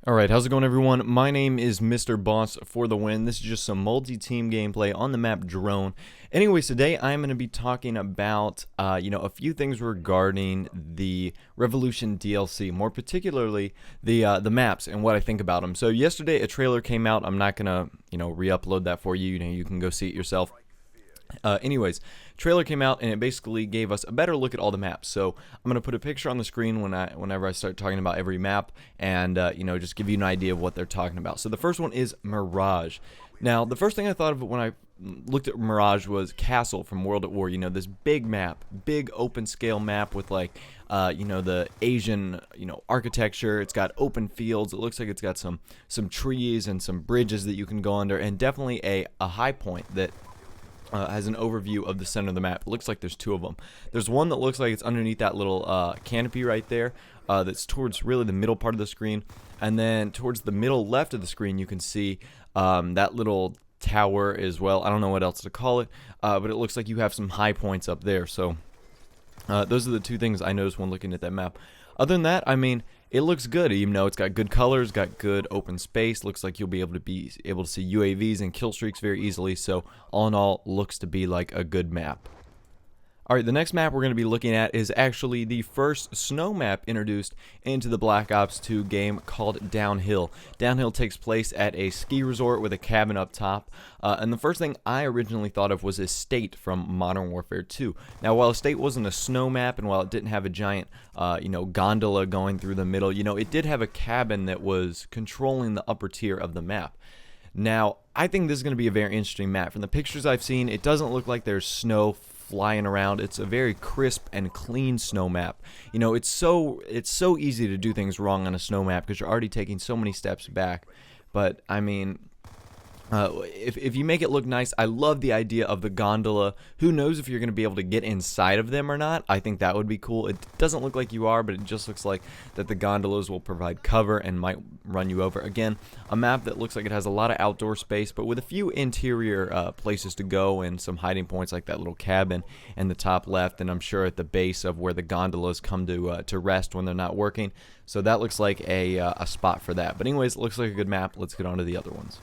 Alright, how's it going everyone? My name is Mr. Boss for the win. This is just some multi-team gameplay on the map Drone. Anyways, today I'm going to be talking about, a few things regarding the Revolution DLC, more particularly the maps and what I think about them. So yesterday a trailer came out. I'm not going to, re-upload that for you. You can go see it yourself. Anyways, trailer came out and it basically gave us a better look at all the maps. So I'm gonna put a picture on the screen whenever I start talking about every map, and just give you an idea of what they're talking about. So the first one is Mirage. Now, the first thing I thought of when I looked at Mirage was Castle from World at War. This big map, big open scale map with the Asian, architecture. It's got open fields. It looks like it's got some trees and some bridges that you can go under, and definitely a high point that has an overview of the center of the map. It looks like there's two of them. There's one that looks like it's underneath that little canopy right there, that's towards really the middle part of the screen, and then towards the middle left of the screen you can see that little tower as well. I don't know what else to call it, but it looks like you have some high points up there. So those are the two things I noticed when looking at that map. Other than that, I mean, it looks good. Even though it's got good colors, got good open space. Looks like you'll be able to see UAVs and kill streaks very easily. So all in all, looks to be like a good map. Alright, the next map we're going to be looking at is actually the first snow map introduced into the Black Ops 2 game, called Downhill. Downhill takes place at a ski resort with a cabin up top, and the first thing I originally thought of was Estate from Modern Warfare 2. Now, while Estate wasn't a snow map, and while it didn't have a giant, gondola going through the middle, it did have a cabin that was controlling the upper tier of the map. Now, I think this is going to be a very interesting map. From the pictures I've seen, it doesn't look like there's snow flying around. It's a very crisp and clean snow map. It's so easy to do things wrong on a snow map because you're already taking so many steps back. But I mean, if you make it look nice, I love the idea of the gondola. Who knows if you're going to be able to get inside of them or not? I think that would be cool. It doesn't look like you are, but it just looks like that the gondolas will provide cover and might run you over. Again, a map that looks like it has a lot of outdoor space, but with a few interior places to go and some hiding points like that little cabin in the top left, and I'm sure at the base of where the gondolas come to rest when they're not working. So that looks like a spot for that. But anyways, it looks like a good map. Let's get on to the other ones.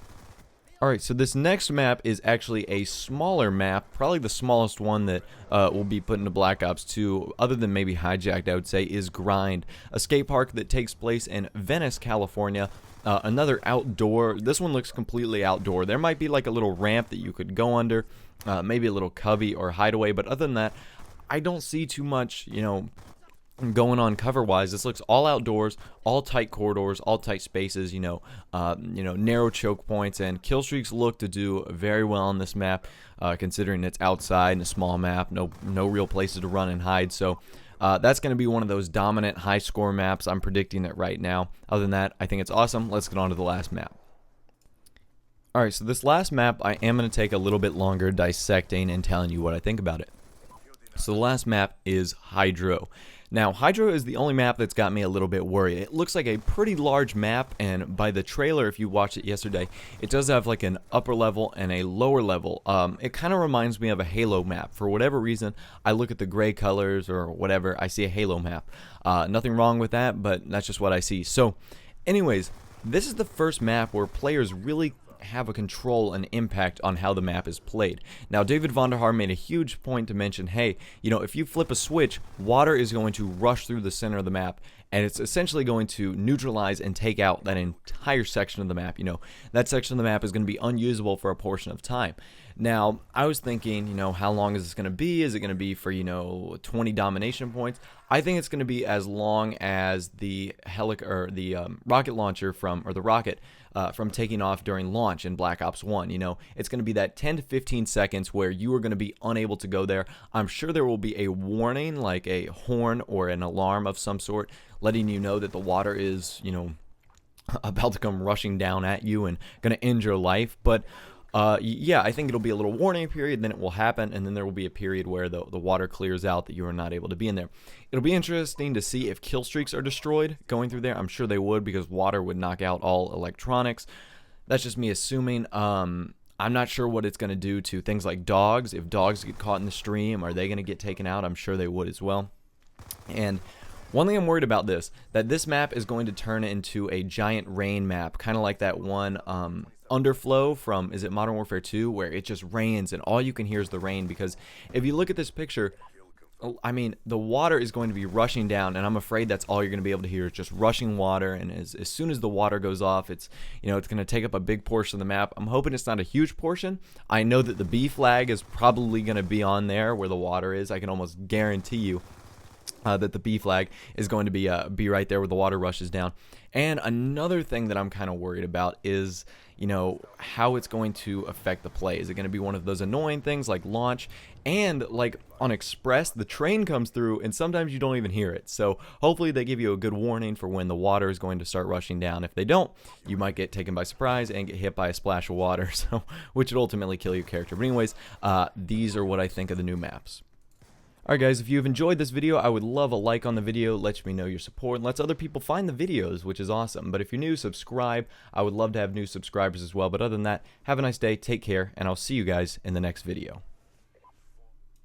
Alright, so this next map is actually a smaller map, probably the smallest one that will be put into Black Ops 2, other than maybe Hijacked, I would say, is Grind, a skate park that takes place in Venice, California. Another outdoor, this one looks completely outdoor. There might be like a little ramp that you could go under, maybe a little cubby or hideaway, but other than that, I don't see too much, going on cover wise. This looks all outdoors, all tight corridors, all tight spaces, narrow choke points, and kill streaks look to do very well on this map, considering it's outside and a small map, no real places to run and hide. So that's going to be one of those dominant high score maps. I'm predicting it right now. Other than that, I think it's awesome. Let's get on to the last map. Alright, so this last map I am going to take a little bit longer dissecting and telling you what I think about it. So the last map is Hydro. Now, Hydro is the only map that's got me a little bit worried. It looks like a pretty large map, and by the trailer, if you watched it yesterday, it does have like an upper level and a lower level. It kind of reminds me of a Halo map. For whatever reason, I look at the gray colors or whatever, I see a Halo map. Nothing wrong with that, but that's just what I see. So, anyways, this is the first map where players really have a control and impact on how the map is played. Now, David Vonderhaar made a huge point to mention, hey, if you flip a switch, water is going to rush through the center of the map, and it's essentially going to neutralize and take out that entire section of the map. That section of the map is going to be unusable for a portion of time. Now, I was thinking, how long is this going to be? Is it going to be for, 20 domination points? I think it's going to be as long as the rocket launcher the rocket from taking off during launch in Black Ops 1. It's going to be that 10 to 15 seconds where you are going to be unable to go there. I'm sure there will be a warning, like a horn or an alarm of some sort, letting you know that the water is, about to come rushing down at you and going to end your life. But yeah, I think it'll be a little warning period, then it will happen, and then there will be a period where the water clears out that you are not able to be in there. It'll be interesting to see if kill streaks are destroyed going through there. I'm sure they would, because water would knock out all electronics. That's just me assuming. I'm not sure what it's going to do to things like dogs. If dogs get caught in the stream, are they going to get taken out? I'm sure they would as well. And One thing I'm worried about that this map is going to turn into a giant rain map, kind of like that one underflow from, is it Modern Warfare 2, where it just rains and all you can hear is the rain. Because if you look at this picture, I mean, the water is going to be rushing down, and I'm afraid that's all you're going to be able to hear is just rushing water. And as soon as the water goes off, it's it's going to take up a big portion of the map. I'm hoping it's not a huge portion. I know that the B flag is probably going to be on there where the water is. I can almost guarantee you that the B flag is going to be right there where the water rushes down. And another thing that I'm kind of worried about is, how it's going to affect the play. Is it going to be one of those annoying things like launch? And like on Express, the train comes through and sometimes you don't even hear it. So hopefully they give you a good warning for when the water is going to start rushing down. If they don't, you might get taken by surprise and get hit by a splash of water, so which would ultimately kill your character. But anyways, these are what I think of the new maps. Alright guys, if you've enjoyed this video, I would love a like on the video, lets me know your support, and lets other people find the videos, which is awesome. But if you're new, subscribe. I would love to have new subscribers as well. But other than that, have a nice day, take care, and I'll see you guys in the next video.